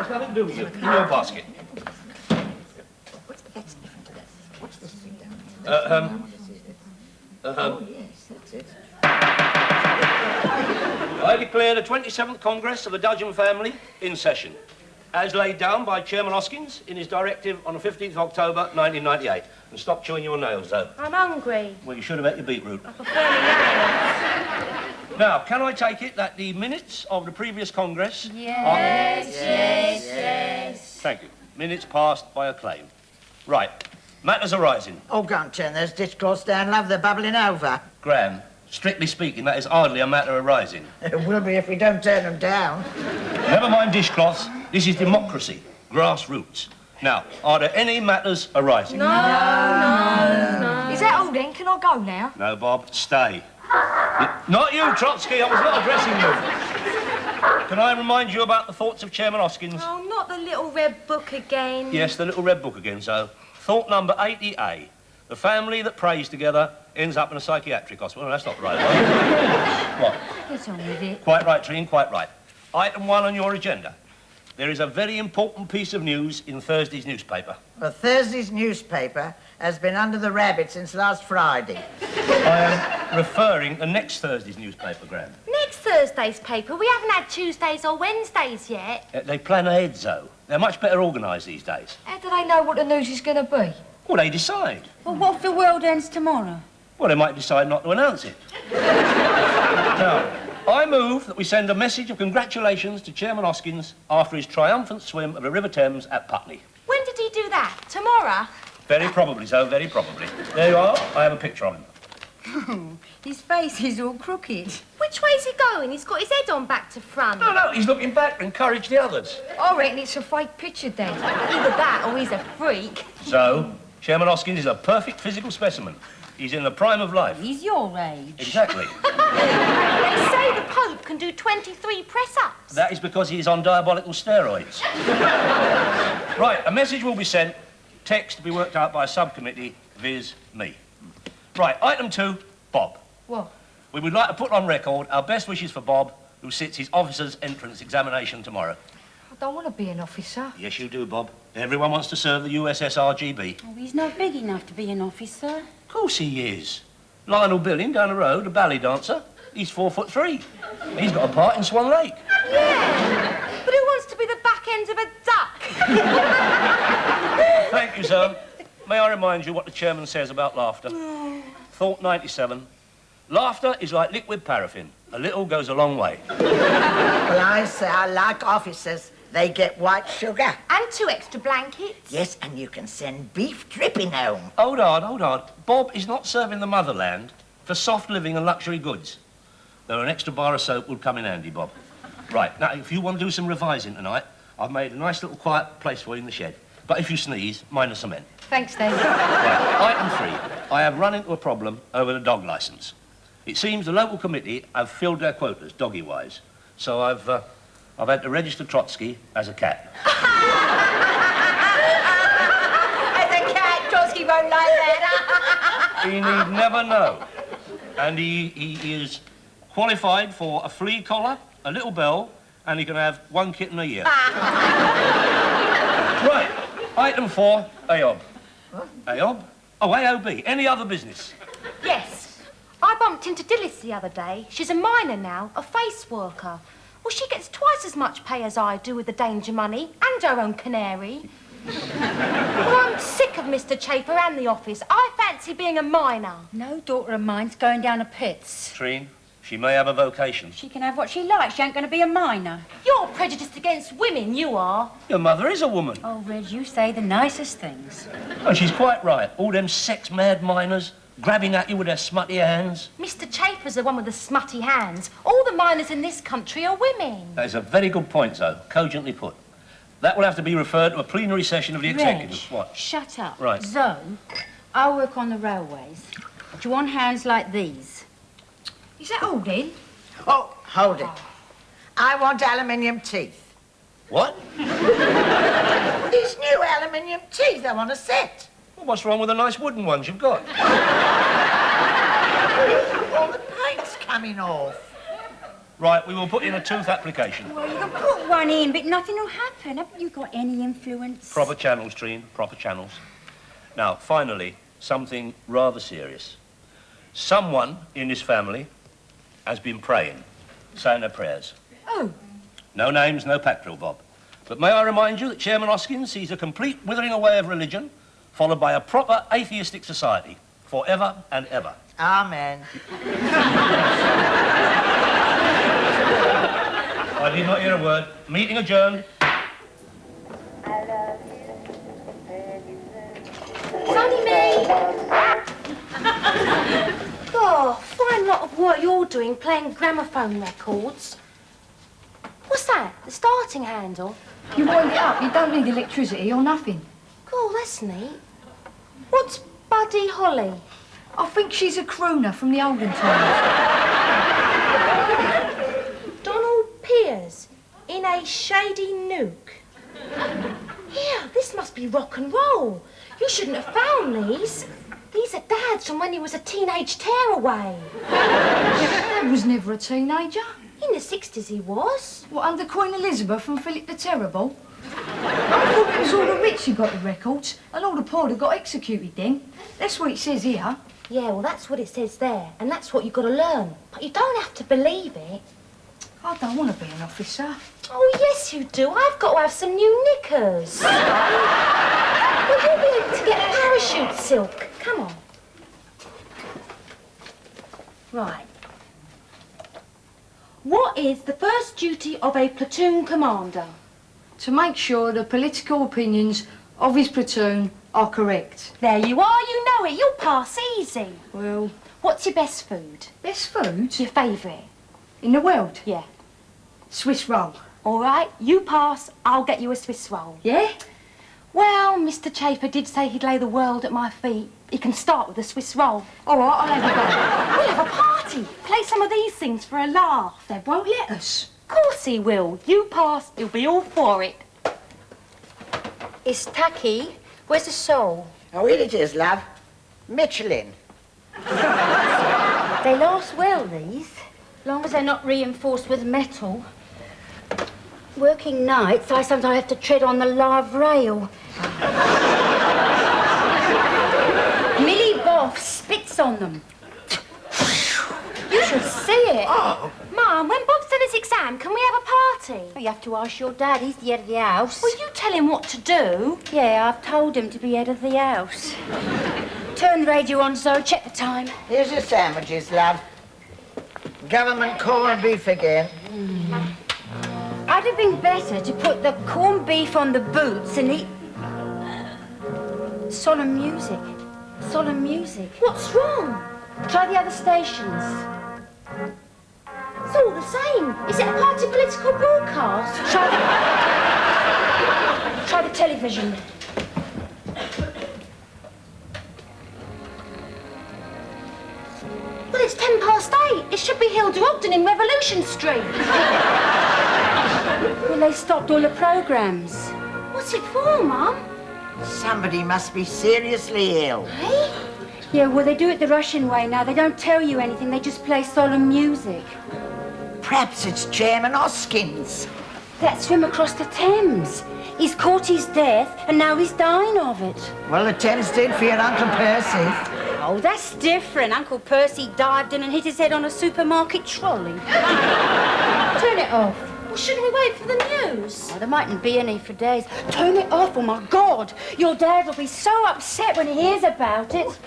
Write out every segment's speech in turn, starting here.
It's nothing to do with you. In your basket. What's this thing down here? Oh, yes, that's it. I declare the 27th Congress of the Dudgeon family in session, as laid down by Chairman Hoskins in his directive on the 15th of October, 1998. And stop chewing your nails, though. I'm hungry. Well, you should have ate your beetroot. I prefer my nails. Now, can I take it that the minutes of the previous Congress Yes, yes. Thank you. Minutes passed by acclaim. Right. Matters arising. Oh, go and turn those dishcloths down, love. They're bubbling over. Graham, strictly speaking, that is hardly a matter arising. It will be if we don't turn them down. Never mind dishcloths. This is democracy. Grassroots. Now, are there any matters arising? No. Is that all then? Can I go now? No, Bob. Stay. Not you, Trotsky. I was not addressing you. Can I remind you about the thoughts of Chairman Hoskins? Oh, not the little red book again. Yes, the little red book again, so. Thought number 80A. The family that prays together ends up in a psychiatric hospital. Well, that's not right, right? What? What's wrong with it? Quite right, Trine, quite right. Item 1 on your agenda. There is a very important piece of news in Thursday's newspaper. Well, Thursday's newspaper has been under the rabbit since last Friday. I am referring to next Thursday's newspaper, Graham. Next Thursday's paper. We haven't had Tuesdays or Wednesdays yet. They plan ahead, though. They're much better organised these days. How do they know what the news is going to be? Well, they decide. Well, what if the world ends tomorrow? Well, they might decide not to announce it. Now, I move that we send a message of congratulations to Chairman Hoskins after his triumphant swim of the River Thames at Putney. When did he do that? Tomorrow? Very probably so, very probably. There you are. I have a picture of him. His face is all crooked. Which way's he going? He's got his head on back to front. No, he's looking back to encourage the others. I reckon it's a fake picture then. Either that or he's a freak. So, Chairman Hoskins is a perfect physical specimen. He's in the prime of life. He's your age. Exactly. They say the Pope can do 23 press-ups. That is because he's on diabolical steroids. Right, a message will be sent. Text to be worked out by a subcommittee, viz. me. Right, item 2, Bob. What? We would like to put on record our best wishes for Bob, who sits his officer's entrance examination tomorrow. I don't want to be an officer. Yes, you do, Bob. Everyone wants to serve the USS RGB. Oh, he's not big enough to be an officer. Of course he is. Lionel Billing down the road, a ballet dancer. He's 4'3". He's got a part in Swan Lake. Yeah, but who wants to be the back end of a duck? Thank you, sir. May I remind you what the chairman says about laughter? Thought 97. Laughter is like liquid paraffin. A little goes a long way. Well, I say I like officers. They get white sugar. And 2 extra blankets. Yes, and you can send beef dripping home. Hold on. Bob is not serving the motherland for soft living and luxury goods. Though an extra bar of soap would come in handy, Bob. Right, now, if you want to do some revising tonight, I've made a nice little quiet place for you in the shed. But if you sneeze, mind the cement. Thanks, Dave. Right, item 3. I have run into a problem over the dog licence. It seems the local committee have filled their quotas, doggy-wise. So I've had to register Trotsky as a cat. As a cat, Trotsky won't like that. He need never know. And he is qualified for a flea collar, a little bell, and he can have 1 kitten a year. Right, item 4, AOB. What? AOB? Oh, AOB. Any other business? Yes. I bumped into Dillis the other day. She's a miner now, a face worker. Well, she gets twice as much pay as I do with the danger money and her own canary. Well, I'm sick of Mr. Chaper and the office. I fancy being a miner. No daughter of mine's going down to pits. Trine, she may have a vocation. She can have what she likes. She ain't going to be a miner. You're prejudiced against women, you are. Your mother is a woman. Oh, Reg, you say the nicest things. And she's quite right. All them sex-mad miners grabbing at you with their smutty hands. Mr. Chaper's the one with the smutty hands. All the miners in this country are women. That is a very good point, though, cogently put. That will have to be referred to a plenary session of the executive. Reg, What? shut up. Right. Zoe, I work on the railways. Do you want hands like these? Is that all then? Oh, hold it. I want aluminium teeth. What? These new aluminium teeth I want a set. Well, what's wrong with the nice wooden ones you've got? All the paint's coming off. Right, we will put in a tooth application. Well, you can put one in, but nothing will happen. Haven't you got any influence? Proper channels, Trine, proper channels. Now, finally, something rather serious. Someone in this family has been praying, saying their prayers. Oh. No names, no pack drill, Bob. But may I remind you that Chairman Hoskins sees a complete withering away of religion, followed by a proper atheistic society, forever and ever. Amen. I did not hear a word. Meeting adjourned. It's only me. Oh, fine lot of work you're doing playing gramophone records. What's that? The starting handle? You wind it up, you don't need electricity or nothing. Cool, that's neat. What's Buddy Holly? I think she's a crooner from the olden times. Donald Piers in a shady nook. Here, this must be rock and roll. You shouldn't have found these. These are Dad's from when he was a teenage tearaway. Dad was never a teenager. In the 60s he was. What, under Queen Elizabeth and Philip the Terrible? I thought it was all the rich who got the records and all the poor that got executed then. That's what it says here. Yeah, well, that's what it says there, and that's what you've got to learn. But you don't have to believe it. I don't want to be an officer. Oh, yes, you do. I've got to have some new knickers. Well, you'll be able to get a parachute, Silk. Come on. Right. What is the first duty of a platoon commander? To make sure the political opinions of his platoon are correct. There you are, you know it. You'll pass easy. Well, What's your best food? best food Your favourite? in the world? Yeah. Swiss roll. All right, you pass, I'll get you a Swiss roll. Yeah? Well, Mr. Chafer did say he'd lay the world at my feet. He can start with a Swiss roll. All right, I'll have a go. We'll have a party. Play some of these things for a laugh. They won't let us. Of course he will. You pass, he'll be all for it. It's tacky. Where's the sole? Oh, here it is, love. Michelin. They last well, these. Long as they're not reinforced with metal. Working nights, I sometimes have to tread on the live rail. Millie Boff spits on them. You should see it. Oh, Mum, when Bob's done his exam, can we have a party? You have to ask your dad. He's the head of the house. Well, you tell him what to do. Yeah, I've told him to be head of the house. Turn the radio on, Zoe. Check the time. here's your sandwiches, love. Government corned beef again. I'd have been better to put the corned beef on the boots and eat... solemn music. Solemn music. What's wrong? Try the other stations. It's all the same. Is it a party political broadcast? Try the television. Well, it's 8:10. It should be Hilda Ogden in Revolution Street. Well, they stopped all the programmes. What's it for, Mum? Somebody must be seriously ill. Hey? Yeah, well, they do it the Russian way now. They don't tell you anything. They just play solemn music. Perhaps it's Chairman Hoskins. That's swim across the Thames. He's caught his death, and now he's dying of it. Well, the Thames did for your Uncle Percy. Oh, that's different. Uncle Percy dived in and hit his head on a supermarket trolley. Turn it off. Well, shouldn't we wait for the news? Oh, there mightn't be any for days. Turn it off, oh my God. Your dad will be so upset when he hears about it.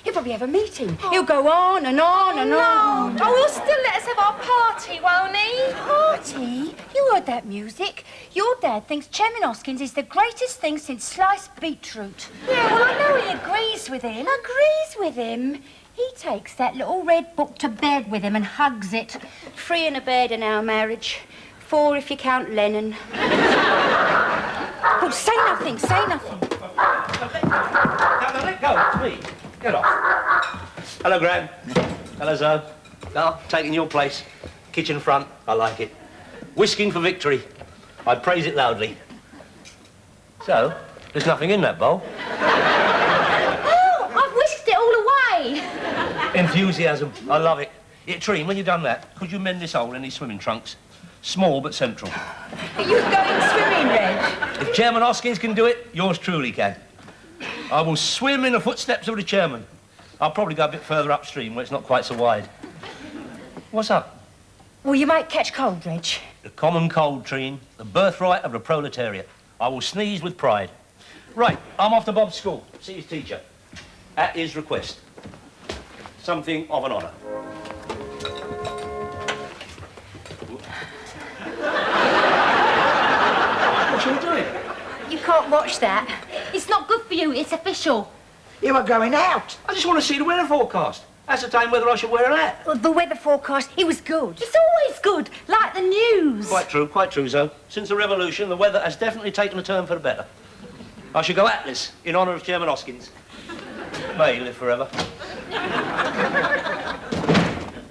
He'll probably have a meeting. He'll go on and on and on. Oh, he'll still let us have our party, won't he? Party? You heard that music. Your dad thinks Chairman Hoskins is the greatest thing since sliced beetroot. Yeah, well, I know he agrees with him. Agrees with him. He takes that little red book to bed with him and hugs it. 3 in a bed in our marriage. 4 if you count Lennon. Oh, say nothing, say nothing. Now, let go. It's me. Get off. Hello, Gran. Hello, Zoe. Oh, taking your place. Kitchen front. I like it. Whisking for victory. I praise it loudly. So, there's nothing in that bowl. Oh, I've whisked it all away. Enthusiasm. I love it. Yeah, Treen, when you've done that, could you mend this hole in these swimming trunks? Small but central. Are you going swimming, Reg? If Chairman Hoskins can do it, yours truly can. I will swim in the footsteps of the chairman. I'll probably go a bit further upstream where it's not quite so wide. What's up? Well, you might catch cold, Reg. The common cold, Treen. The birthright of the proletariat. I will sneeze with pride. Right, I'm off to Bob's school. See his teacher. At his request. Something of an honour. What are you doing? You can't watch that. It's not good for you. It's official. You were going out. I just want to see the weather forecast. Ascertain whether I should wear a hat. Well, the weather forecast, it was good. It's always good, like the news. Quite true, Zoe. Since the revolution, the weather has definitely taken a turn for the better. I should go Atlas in honour of Chairman Hoskins. May he live forever.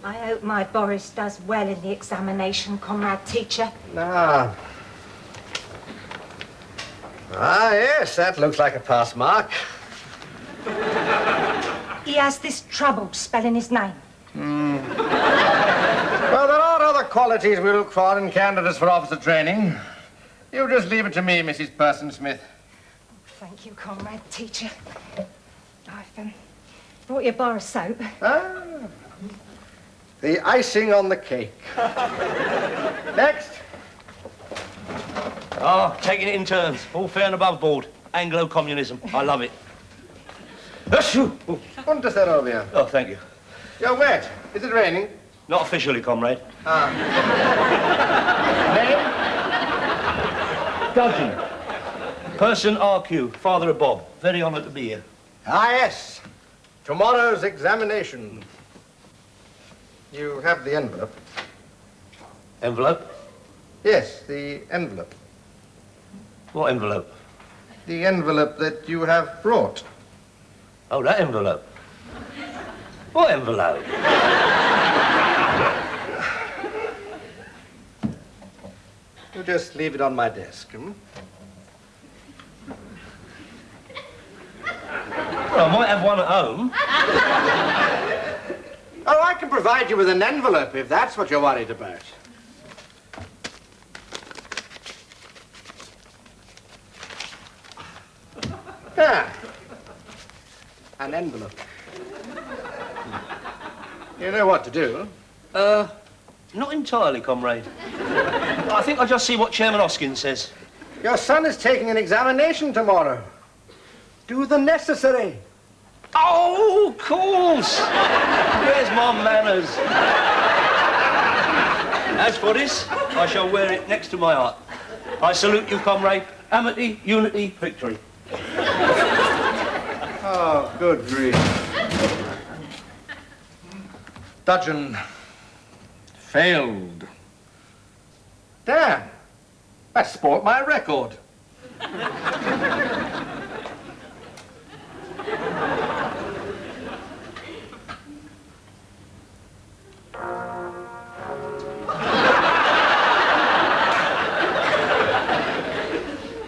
I hope my Boris does well in the examination, Comrade Teacher. Yes, that looks like a pass mark. He has this trouble spelling his name. Well, there are other qualities we look for in candidates for officer training. You just leave it to me, Mrs. Person-Smith. Thank you, Comrade Teacher. I've brought you a bar of soap. The icing on the cake. Next. Oh, taking it in turns. All fair and above board. Anglo-communism. I love it. Punta Serovia. Oh, thank you. You're wet. Is it raining? Not officially, comrade. Name? Dudgeon. Person RQ, father of Bob. Very honoured to be here. Yes. Tomorrow's examination. You have the envelope. Envelope? Yes, the envelope. What envelope? The envelope that you have brought. Oh, that envelope. What envelope? You just leave it on my desk, Well, I might have one at home. Oh, I can provide you with an envelope if that's what you're worried about. Ah, an envelope. You know what to do. Not entirely, comrade. I think I'll just see what Chairman Hoskins says. Your son is taking an examination tomorrow. Do the necessary. Oh, of course! Where's my manners? As for this, I shall wear it next to my heart. I salute you, comrade. Amity, unity, victory. Oh, good grief. Dudgeon failed. Damn. That spoilt my record.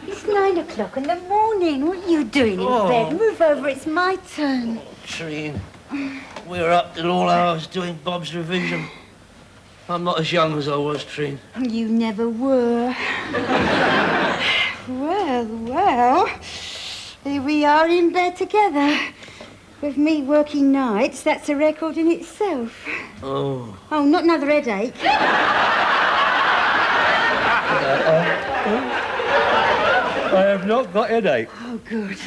It's 9 o'clock in the morning. What are you doing in bed? Move over, it's my turn. Treen, we're up till all hours doing Bob's revision. I'm not as young as I was, Treen. You never were. Well, here we are in bed together. With me working nights, that's a record in itself. Oh. Oh, not another headache. I have not got a headache. Oh, good.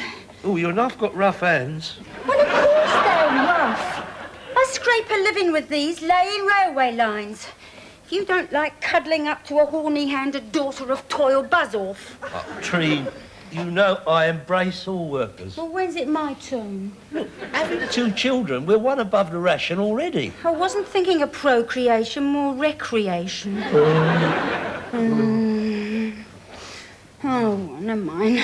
Oh, you enough got rough hands. Well, of course they're rough. I scrape a living with these, laying railway lines. If you don't like cuddling up to a horny-handed daughter of toil, buzz off. Oh, Treen, you know I embrace all workers. Well, when's it my turn? Look, having 2 children, we're one above the ration already. I wasn't thinking of procreation, more recreation. Oh, never mind.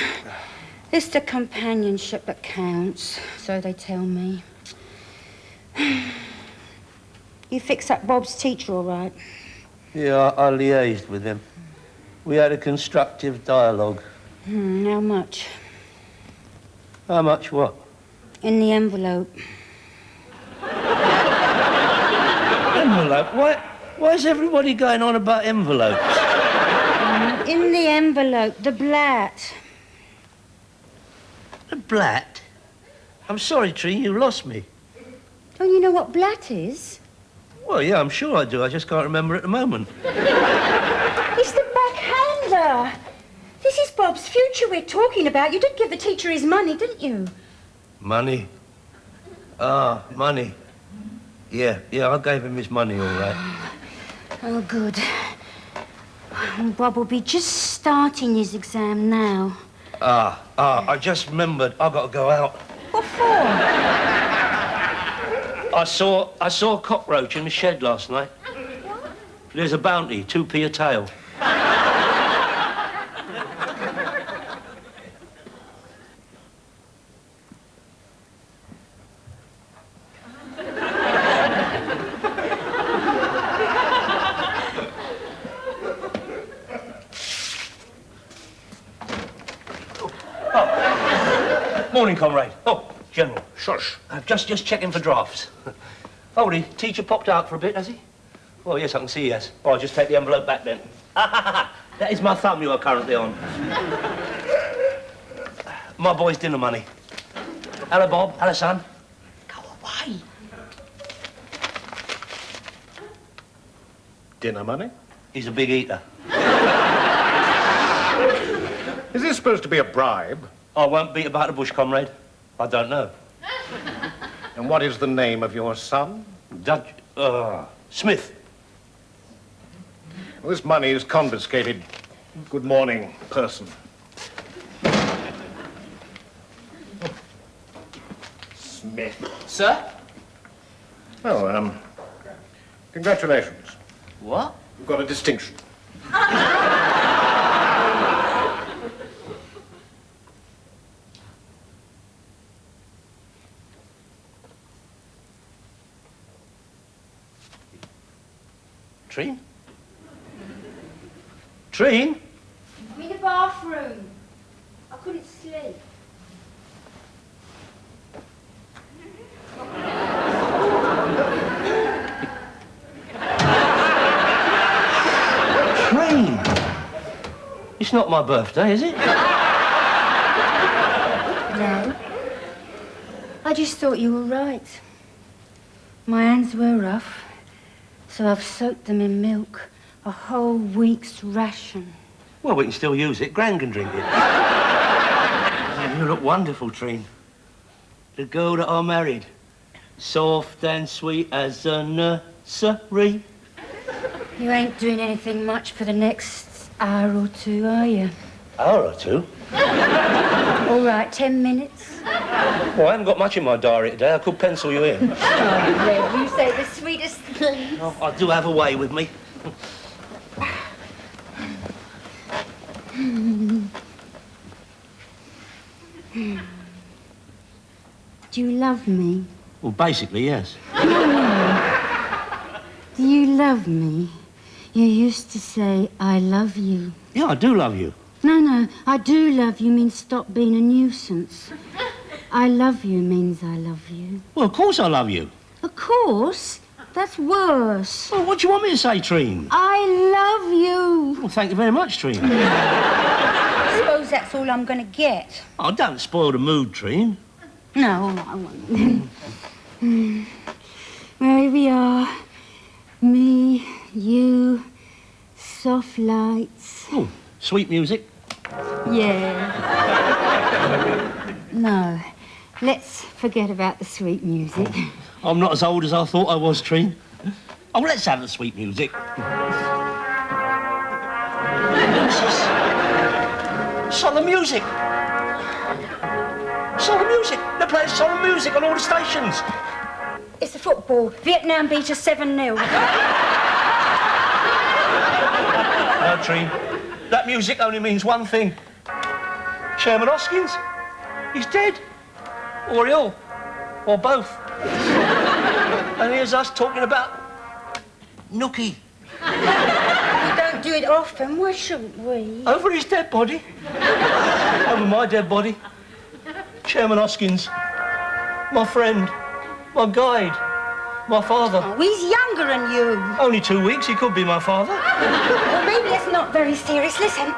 It's the companionship that counts, so they tell me. You fix up Bob's teacher all right? Yeah, I liaised with him. We had a constructive dialogue. How much? How much what? In the envelope. Envelope? Why is everybody going on about envelopes? In the envelope, the blat. The blat? I'm sorry, Tree, you lost me. Don't you know what blat is? Well, yeah, I'm sure I do. I just can't remember at the moment. It's the backhander. This is Bob's future we're talking about. You did give the teacher his money, didn't you? Money? Ah, money. Yeah, I gave him his money, all right. Oh, good. Bob will be just starting his exam now. I just remembered. I've got to go out. What for? I saw a cockroach in the shed last night. What? There's a bounty, 2p a tail. Morning, comrade. Oh, General. Shush. Just checking for drafts. Oh, the teacher popped out for a bit, has he? Well, yes, I can see he has. Oh, I'll just take the envelope back then. That is my thumb you are currently on. My boy's dinner money. Hello, Bob. Hello, son. Go away. Dinner money? He's a big eater. Is this supposed to be a bribe? I won't beat about the bush, comrade. I don't know. And what is the name of your son? Smith. Well, this money is confiscated. Good morning, person. Smith. Sir? Oh, congratulations. What? You've got a distinction. Treen? Treen? I'm in the bathroom. I couldn't sleep. Treen? It's not my birthday, is it? No. I just thought you were right. My hands were rough, so I've soaked them in milk. A whole week's ration. Well, we can still use it. Gran can drink it. Oh, you look wonderful, Treen. The girl that I married. Soft and sweet as a nursery. You ain't doing anything much for the next hour or two, are you? Hour or two? All right, 10 minutes. Well, I haven't got much in my diary today. I could pencil you in. Oh, Red, you say the sweetest things. Oh, I do have a way with me. Do you love me? Well, basically, yes. Do you love me? You used to say, I love you. Yeah, I do love you. No, I do love you means stop being a nuisance. I love you means I love you. Well, of course I love you. Of course. That's worse. Well, what do you want me to say, Treen? I love you. Well, thank you very much, Treen. I suppose that's all I'm going to get. Oh, don't spoil the mood, Treen. No, I won't. Well, here we are. Me, you, soft lights. Oh, sweet music. Yeah. No, let's forget about the sweet music. I'm not as old as I thought I was, Treen. Oh, let's have the sweet music. Solemn music. Solemn music. They're playing solemn music on all the stations. It's the football. Vietnam beat us 7-0. No, Treen. That music only means one thing. Chairman Hoskins, he's dead. Or ill. Or both. And here's us talking about Nookie. We don't do it often. Why shouldn't we? Over his dead body. Over my dead body. Chairman Hoskins. My friend. My guide. My father. Oh, he's younger than you. Only 2 weeks, he could be my father. Well, maybe it's not very serious. Listen,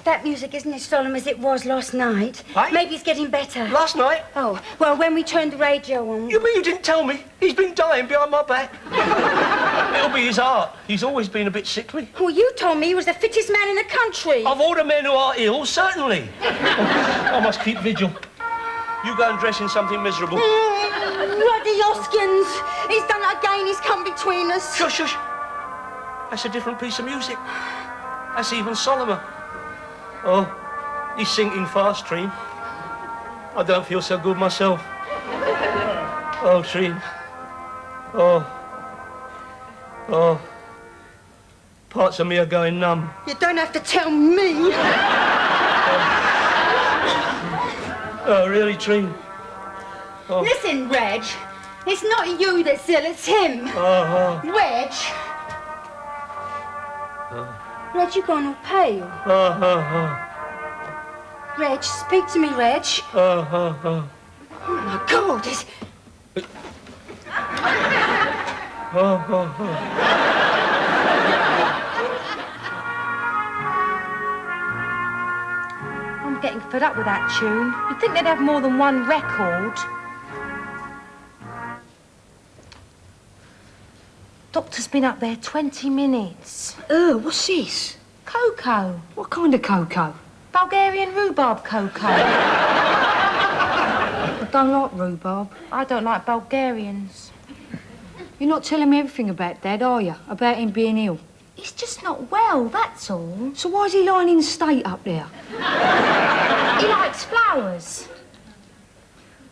that music isn't as solemn as it was last night. Hey? Maybe it's getting better. Last night? Oh, well, when we turned the radio on... You mean you didn't tell me? He's been dying behind my back. It'll be his heart. He's always been a bit sickly. Well, you told me he was the fittest man in the country. Of all the men who are ill, certainly. I must keep vigil. You go and dress in something miserable. Ruddy Hoskins. He's done it again. He's come between us. Shush, shush. That's a different piece of music. That's even solemner. Oh, he's sinking fast, Treen. I don't feel so good myself. Oh, Treen. Oh. Oh. Parts of me are going numb. You don't have to tell me. Oh, really, Treen? Oh. Listen, Reg. It's not you that's ill, it's him. Reg. Reg, you've gone all pale. Reg, speak to me, Reg. Oh, my God. I'm getting fed up with that tune. You'd think they'd have more than one record. Doctor's been up there 20 minutes. What's this? Cocoa. What kind of cocoa? Bulgarian rhubarb cocoa. I don't like rhubarb. I don't like Bulgarians. You're not telling me everything about Dad, are you? About him being ill? He's just not well, that's all. So why is he lying in state up there? He likes flowers.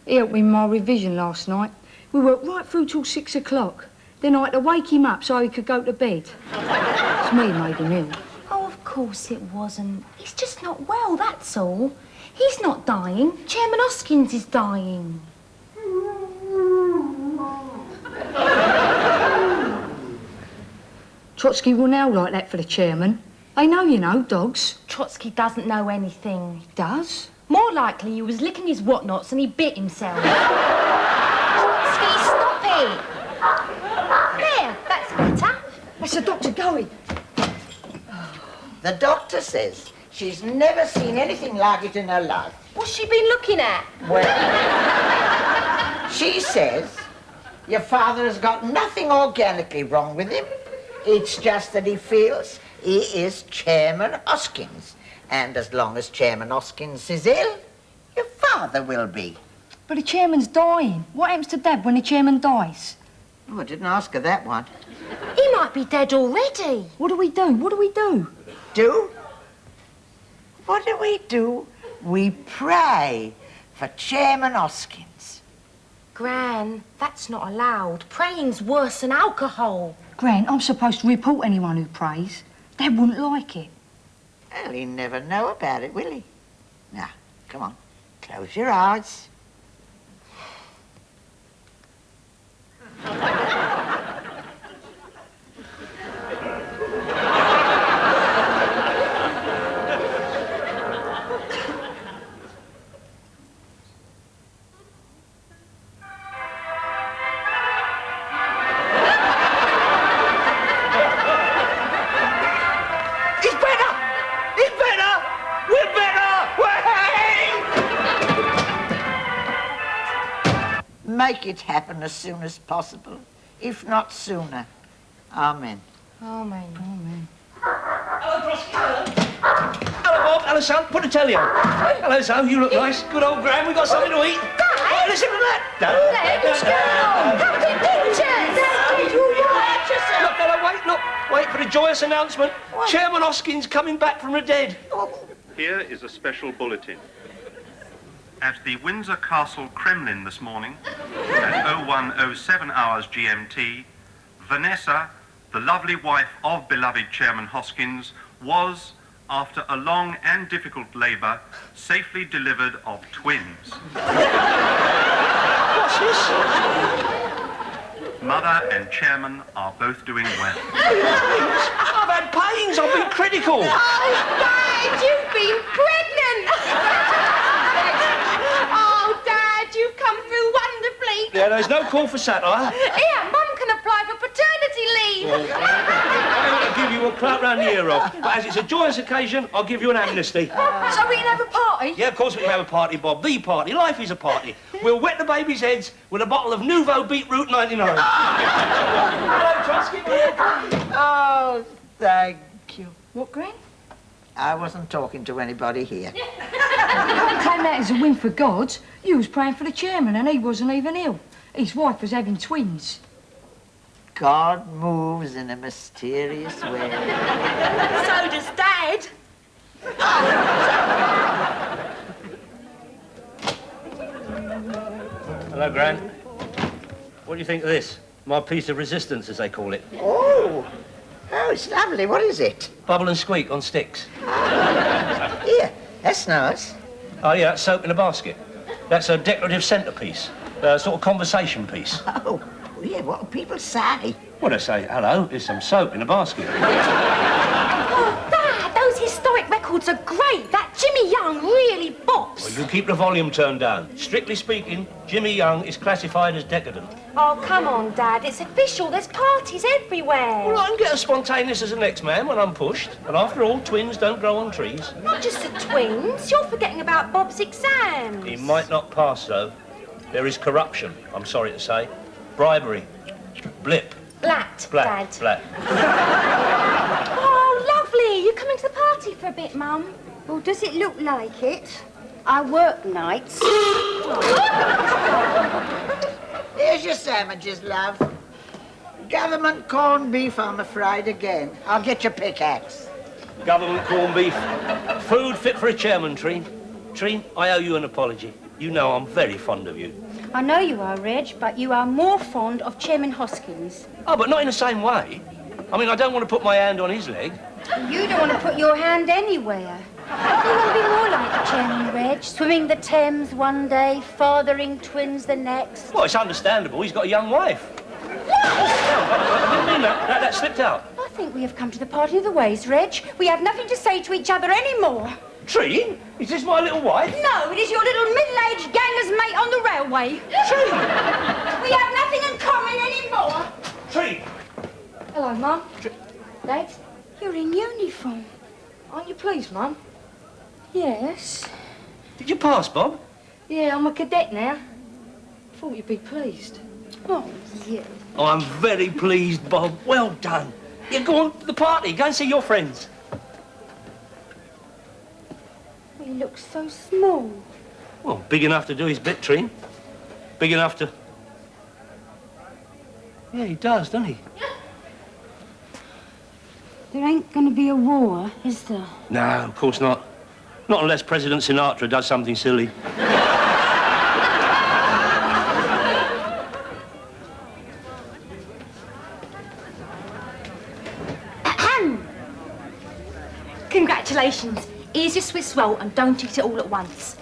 He helped me in my revision last night. We worked right through till 6 o'clock. Then I had to wake him up so he could go to bed. It's me made him ill. Oh, of course it wasn't. He's just not well, that's all. He's not dying. Chairman Hoskins is dying. Trotsky will now like that for the chairman. They know, you know, dogs. Trotsky doesn't know anything. He does? More likely he was licking his whatnots and he bit himself. Trotsky, stop it! There, that's better. That's the doctor going. The doctor says she's never seen anything like it in her life. What's she been looking at? Well, she says your father has got nothing organically wrong with him. It's just that he feels he is Chairman Hoskins. And as long as Chairman Hoskins is ill, your father will be. But the chairman's dying. What happens to Dad when the chairman dies? Oh, I didn't ask her that one. He might be dead already. What do we do? What do we do? Do? What do? We pray for Chairman Hoskins. Gran, that's not allowed. Praying's worse than alcohol. Gran, I'm supposed to report anyone who prays. Dad wouldn't like it. Well, he'll never know about it, will he? Now, come on, close your eyes. Make it happen as soon as possible, if not sooner. Amen. Amen. Amen. Hello, Trotsky. Hello, Bob. Hello, son. Put the telly on. Hello, son. You look nice. Good old Gran. We got something to eat. Dad! Listen to that. Let's go! Happy pictures! Look, hello, wait, look. Wait for the joyous announcement. Chairman Hoskins coming back from the dead. Here is a special bulletin. At the Windsor Castle Kremlin this morning, at 01:07 hours GMT, Vanessa, the lovely wife of beloved Chairman Hoskins, was, after a long and difficult labour, safely delivered of twins. What's this? Mother and Chairman are both doing well. I've had pains. I've been critical. Oh, Dad, you've been pregnant! Oh, Dad, you've come through wonderfully. Yeah, there's no call for satire. Here, Mum can fault. I'm going to give you a clap round the ear off. But as it's a joyous occasion, I'll give you an amnesty. So we can have a party? Yeah, of course we can have a party, Bob. The party. Life is a party. We'll wet the baby's heads with a bottle of Nouveau Beetroot 99. Hello, Trotsky. Oh, thank you. What, Gran? I wasn't talking to anybody here. Don't claim that as a win for God. You was praying for the chairman and he wasn't even ill. His wife was having twins. God moves in a mysterious way. So does Dad. Hello, Gran. What do you think of this? My piece of resistance, as they call it. Oh, it's lovely. What is it? Bubble and squeak on sticks. Here, that's nice. Oh, yeah, that's soap in a basket. That's a decorative centrepiece. A sort of conversation piece. Oh, yeah, what do people say? What do I say? Hello, there's some soap in a basket. Oh, Dad, those historic records are great. That Jimmy Young really bops. Well, you keep the volume turned down. Strictly speaking, Jimmy Young is classified as decadent. Oh, come on, Dad. It's official. There's parties everywhere. Well, I can get as spontaneous as the next man when I'm pushed. And after all, twins don't grow on trees. Not just the twins. You're forgetting about Bob's exams. He might not pass, though. There is corruption, I'm sorry to say. Bribery. Blip. Blat, Blat. Dad. Blat. Oh, lovely. You coming to the party for a bit, Mum? Well, does it look like it? I work nights. Here's your sandwiches, love. Government corned beef, I'm afraid, again. I'll get your pickaxe. Government corned beef. Food fit for a chairman, Treen. Treen, I owe you an apology. You know I'm very fond of you. I know you are, Reg, but you are more fond of Chairman Hoskins. Oh, but not in the same way. I mean, I don't want to put my hand on his leg. You don't want to put your hand anywhere. You want to be more like the Chairman, Reg, swimming the Thames one day, fathering twins the next. Well, it's understandable. He's got a young wife. I didn't mean that. That slipped out. I think we have come to the parting of the ways, Reg. We have nothing to say to each other anymore. Treen? Is this my little wife? No, it is your little middle-aged ganger's mate on the railway. Treen! We have nothing in common anymore. Treen! Hello, Mum. Dad, you're in uniform. Aren't you pleased, Mum? Yes. Did you pass, Bob? Yeah, I'm a cadet now. Thought you'd be pleased. Oh, yeah. Oh, I'm very pleased, Bob. Well done. Yeah, go on to the party. Go and see your friends. He looks so small. Well, big enough to do his bit, Treen. Big enough to... Yeah, he does, doesn't he? There ain't going to be a war, is there? No, of course not. Not unless President Sinatra does something silly. Congratulations. Here's your Swiss roll and don't eat it all at once.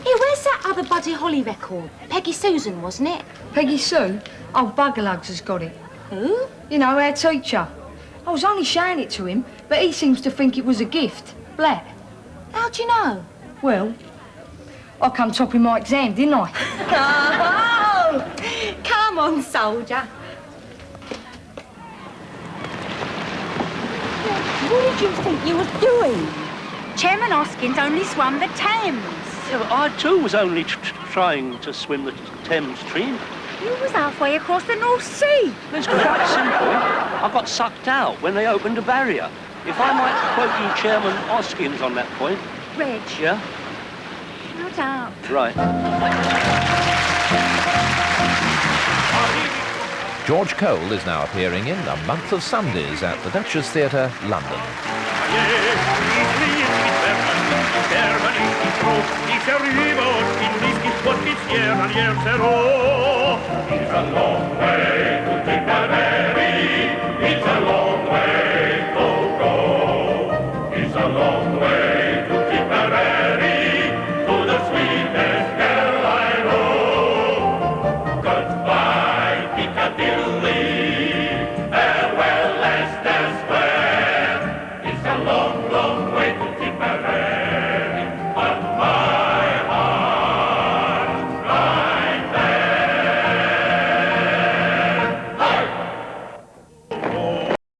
Here, where's that other Buddy Holly record? Peggy Susan, wasn't it? Peggy Sue? Oh, Buggerlugs has got it. Who? You know, our teacher. I was only showing it to him, but he seems to think it was a gift. Black. How do you know? Well, I come topping my exam, didn't I? Oh, come on, soldier. What did you think you were doing? Chairman Hoskins only swam the Thames. Yeah, but I, too, was only trying to swim the Thames, Treen. You was halfway across the North Sea. It's quite simple. I got sucked out when they opened a barrier. If I might quote you Chairman Hoskins on that point. Reg, Yeah? shut up. Right. George Cole is now appearing in A Month of Sundays at the Duchess Theatre, London. It's a long way